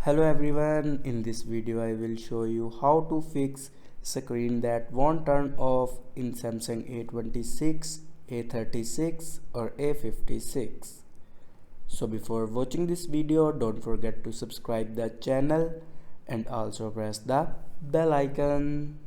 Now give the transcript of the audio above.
Hello everyone, in this video I will show you how to fix screen that won't turn off in Samsung A26, A36 or A56. So before watching this video, don't forget to subscribe the channel and also press the bell icon.